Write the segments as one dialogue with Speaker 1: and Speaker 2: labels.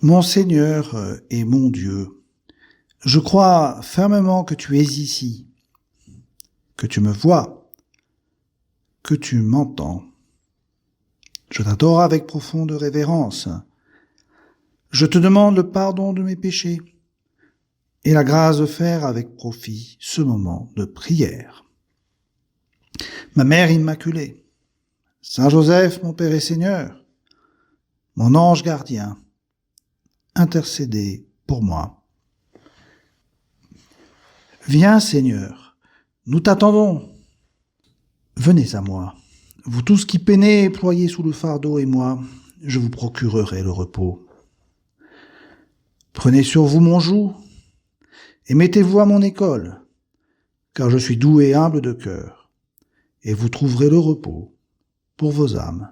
Speaker 1: Mon Seigneur et mon Dieu, je crois fermement que tu es ici, que tu me vois, que tu m'entends. Je t'adore avec profonde révérence. Je te demande le pardon de mes péchés et la grâce de faire avec profit ce moment de prière. Ma Mère Immaculée, Saint Joseph, mon Père et Seigneur, mon ange gardien, intercédez pour moi. Viens, Seigneur, nous t'attendons. Venez à moi, vous tous qui peinez et ployez sous le fardeau, et moi, je vous procurerai le repos. Prenez sur vous mon joug, et mettez-vous à mon école, car je suis doux et humble de cœur, et vous trouverez le repos pour vos âmes.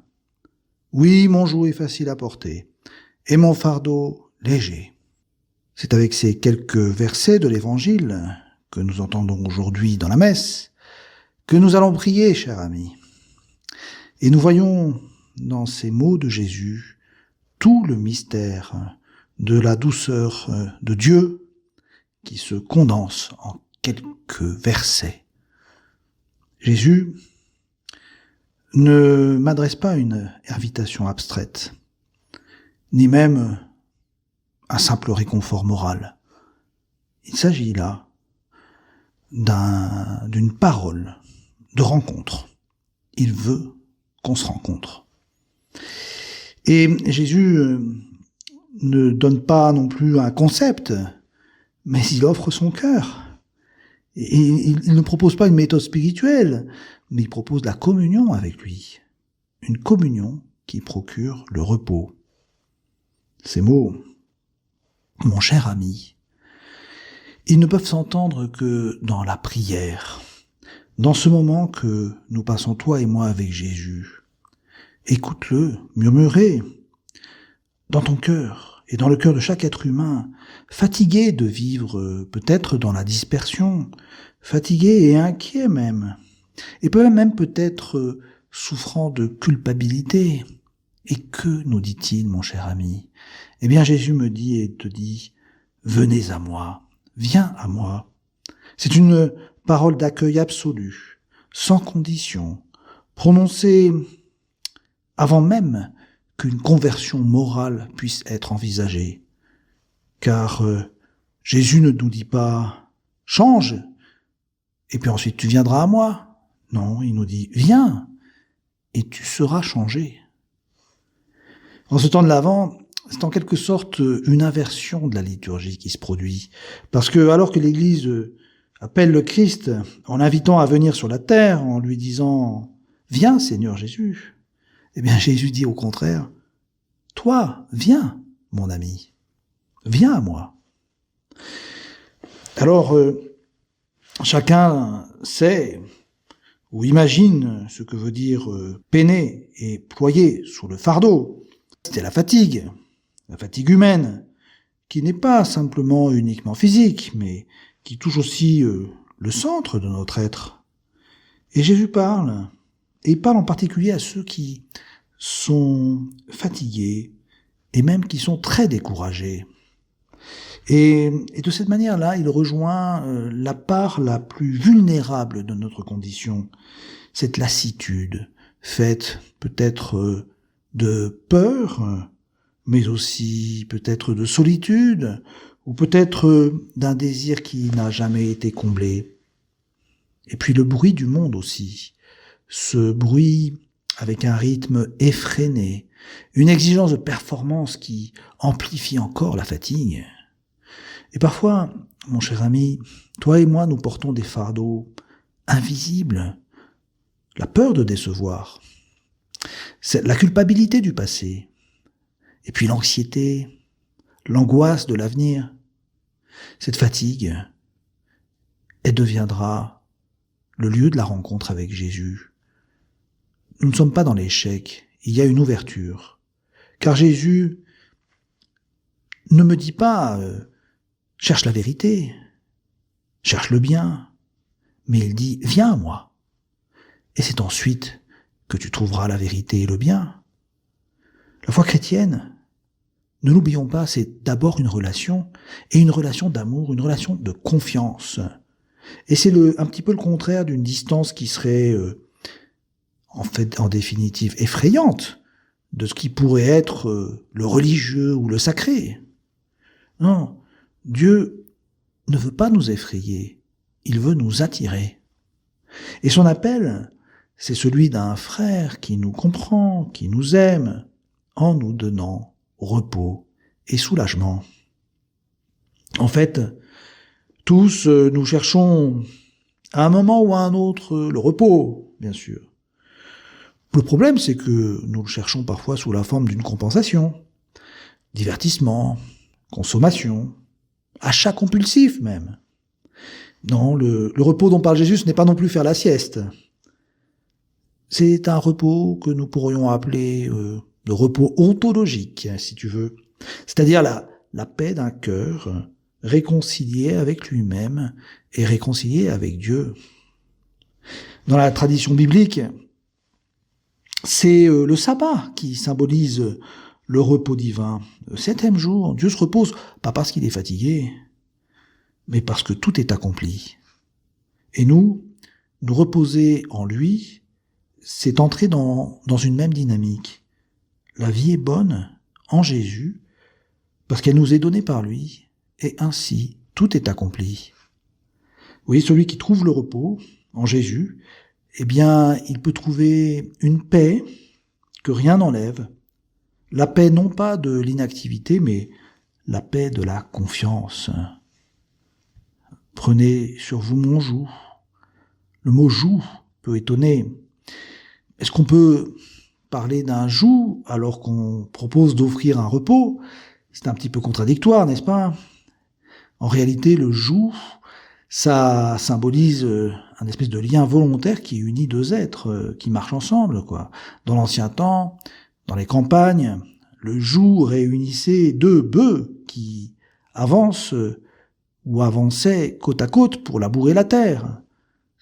Speaker 1: Oui, mon joug est facile à porter, et mon fardeau léger. C'est avec ces quelques versets de l'Évangile que nous entendons aujourd'hui dans la messe que nous allons prier, chers amis. Et nous voyons dans ces mots de Jésus tout le mystère de la douceur de Dieu qui se condense en quelques versets. Jésus ne m'adresse pas une invitation abstraite, ni même un simple réconfort moral. Il s'agit là d'une parole de rencontre. Il veut qu'on se rencontre. Et Jésus ne donne pas non plus un concept, mais il offre son cœur. Et il ne propose pas une méthode spirituelle, mais il propose la communion avec lui. Une communion qui procure le repos. Ces mots, mon cher ami, ils ne peuvent s'entendre que dans la prière, dans ce moment que nous passons toi et moi avec Jésus. Écoute-le murmurer dans ton cœur et dans le cœur de chaque être humain, fatigué de vivre peut-être dans la dispersion, fatigué et inquiet même, et même peut-être souffrant de culpabilité. Et que nous dit-il, mon cher ami? Eh bien, Jésus me dit et te dit, venez à moi, viens à moi. C'est une parole d'accueil absolu, sans condition, prononcée avant même qu'une conversion morale puisse être envisagée. Car Jésus ne nous dit pas « change, et puis ensuite tu viendras à moi ». Non, il nous dit « viens, et tu seras changé ». En ce temps de l'Avent, c'est en quelque sorte une inversion de la liturgie qui se produit. Parce que alors que l'Église appelle le Christ en l'invitant à venir sur la terre, en lui disant « viens Seigneur Jésus », eh bien Jésus dit au contraire « toi, viens mon ami, viens à moi ». Alors, chacun sait ou imagine ce que veut dire peiner et ployer sous le fardeau. C'est la fatigue humaine, qui n'est pas simplement uniquement physique, mais qui touche aussi le centre de notre être. Et Jésus parle, et il parle en particulier à ceux qui sont fatigués, et même qui sont très découragés. Et de cette manière-là, il rejoint la part la plus vulnérable de notre condition, cette lassitude, faite peut-être de peur, mais aussi peut-être de solitude, ou peut-être d'un désir qui n'a jamais été comblé. Et puis le bruit du monde aussi, ce bruit avec un rythme effréné, une exigence de performance qui amplifie encore la fatigue. Et parfois, mon cher ami, toi et moi, nous portons des fardeaux invisibles, la peur de décevoir, c'est la culpabilité du passé, et puis l'anxiété, l'angoisse de l'avenir. Cette fatigue, elle deviendra le lieu de la rencontre avec Jésus. Nous ne sommes pas dans l'échec, il y a une ouverture. Car Jésus ne me dit pas cherche la vérité, cherche le bien, mais il dit viens à moi. Et c'est ensuite que tu trouveras la vérité et le bien. La foi chrétienne ne l'oublions pas, c'est d'abord une relation, et une relation d'amour, une relation de confiance. Et c'est un petit peu le contraire d'une distance qui serait, en fait, en définitive, effrayante de ce qui pourrait être le religieux ou le sacré. Non, Dieu ne veut pas nous effrayer, il veut nous attirer. Et son appel, c'est celui d'un frère qui nous comprend, qui nous aime, en nous donnant repos et soulagement. En fait, tous nous cherchons à un moment ou à un autre le repos, bien sûr. Le problème, c'est que nous le cherchons parfois sous la forme d'une compensation, divertissement, consommation, achat compulsif même. Non, le repos dont parle Jésus, ce n'est pas non plus faire la sieste. C'est un repos que nous pourrions appeler le repos ontologique, si tu veux. C'est-à-dire la paix d'un cœur réconcilié avec lui-même et réconcilié avec Dieu. Dans la tradition biblique, c'est le sabbat qui symbolise le repos divin. Le 7e jour, Dieu se repose, pas parce qu'il est fatigué, mais parce que tout est accompli. Et nous reposer en lui, c'est entrer dans une même dynamique. La vie est bonne en Jésus, parce qu'elle nous est donnée par lui, et ainsi tout est accompli. Vous voyez, celui qui trouve le repos en Jésus, eh bien, il peut trouver une paix que rien n'enlève. La paix non pas de l'inactivité, mais la paix de la confiance. Prenez sur vous mon joug. Le mot joug peut étonner. Est-ce qu'on peut parler d'un joug alors qu'on propose d'offrir un repos? C'est un petit peu contradictoire, n'est-ce pas? En réalité, le joug, ça symbolise un espèce de lien volontaire qui unit deux êtres qui marchent ensemble, quoi. Dans l'ancien temps, dans les campagnes, le joug réunissait deux bœufs qui avancent ou avançaient côte à côte pour labourer la terre,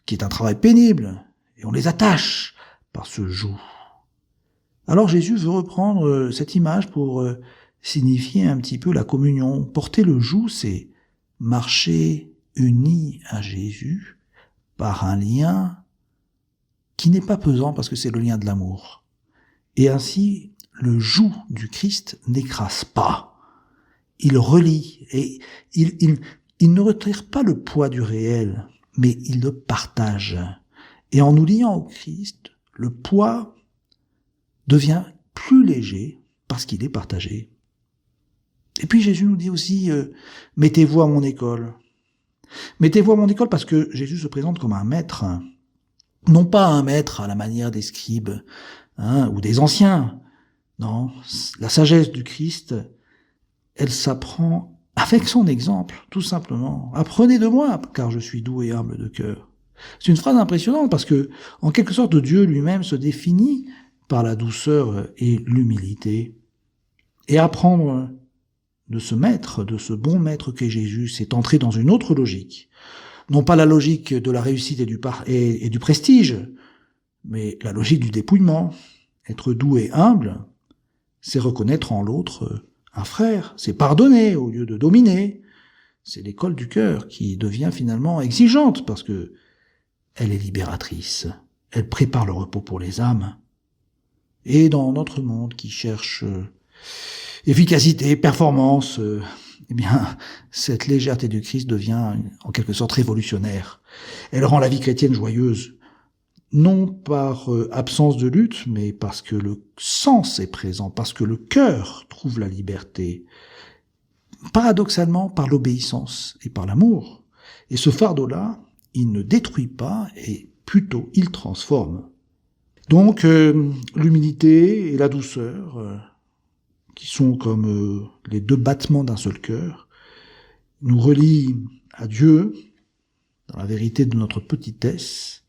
Speaker 1: qui est un travail pénible, et on les attache par ce joug. Alors Jésus veut reprendre cette image pour signifier un petit peu la communion. Porter le joug, c'est marcher unis à Jésus par un lien qui n'est pas pesant parce que c'est le lien de l'amour. Et ainsi, le joug du Christ n'écrase pas. Il relie et il ne retire pas le poids du réel, mais il le partage. Et en nous liant au Christ, le poids devient plus léger parce qu'il est partagé. Et puis Jésus nous dit aussi, mettez-vous à mon école. Mettez-vous à mon école parce que Jésus se présente comme un maître. Non pas un maître à la manière des scribes ou des anciens. Non, la sagesse du Christ, elle s'apprend avec son exemple, tout simplement. Apprenez de moi, car je suis doux et humble de cœur. C'est une phrase impressionnante parce que, en quelque sorte, Dieu lui-même se définit par la douceur et l'humilité. Et apprendre de ce maître, de ce bon maître qu'est Jésus, c'est entrer dans une autre logique. Non pas la logique de la réussite et du prestige, mais la logique du dépouillement. Être doux et humble, c'est reconnaître en l'autre un frère, c'est pardonner au lieu de dominer. C'est l'école du cœur qui devient finalement exigeante parce que elle est libératrice. Elle prépare le repos pour les âmes. Et dans notre monde qui cherche efficacité, performance, eh bien, cette légèreté du Christ devient en quelque sorte révolutionnaire. Elle rend la vie chrétienne joyeuse, non par absence de lutte, mais parce que le sens est présent, parce que le cœur trouve la liberté, paradoxalement par l'obéissance et par l'amour. Et ce fardeau-là, il ne détruit pas, et plutôt il transforme. Donc, l'humilité et la douceur, qui sont comme les deux battements d'un seul cœur, nous relient à Dieu, dans la vérité de notre petitesse,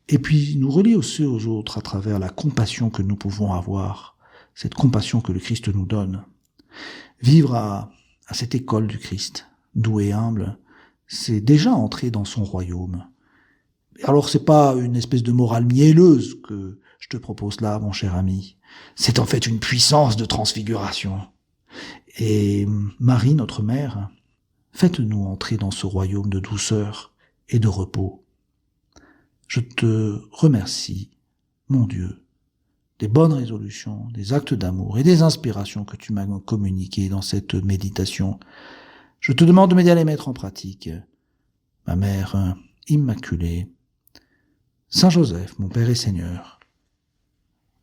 Speaker 1: et puis nous relient aussi aux autres à travers la compassion que nous pouvons avoir, cette compassion que le Christ nous donne. Vivre à cette école du Christ, doux et humble, c'est déjà entrer dans son royaume. Alors c'est pas une espèce de morale mielleuse que je te propose là, mon cher ami. C'est en fait une puissance de transfiguration. Et Marie, notre mère, faites-nous entrer dans ce royaume de douceur et de repos. Je te remercie, mon Dieu, des bonnes résolutions, des actes d'amour et des inspirations que tu m'as communiquées dans cette méditation. Je te demande de m'aider à les mettre en pratique. Ma mère immaculée, Saint Joseph, mon Père et Seigneur,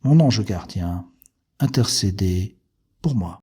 Speaker 1: mon ange gardien, intercédez pour moi.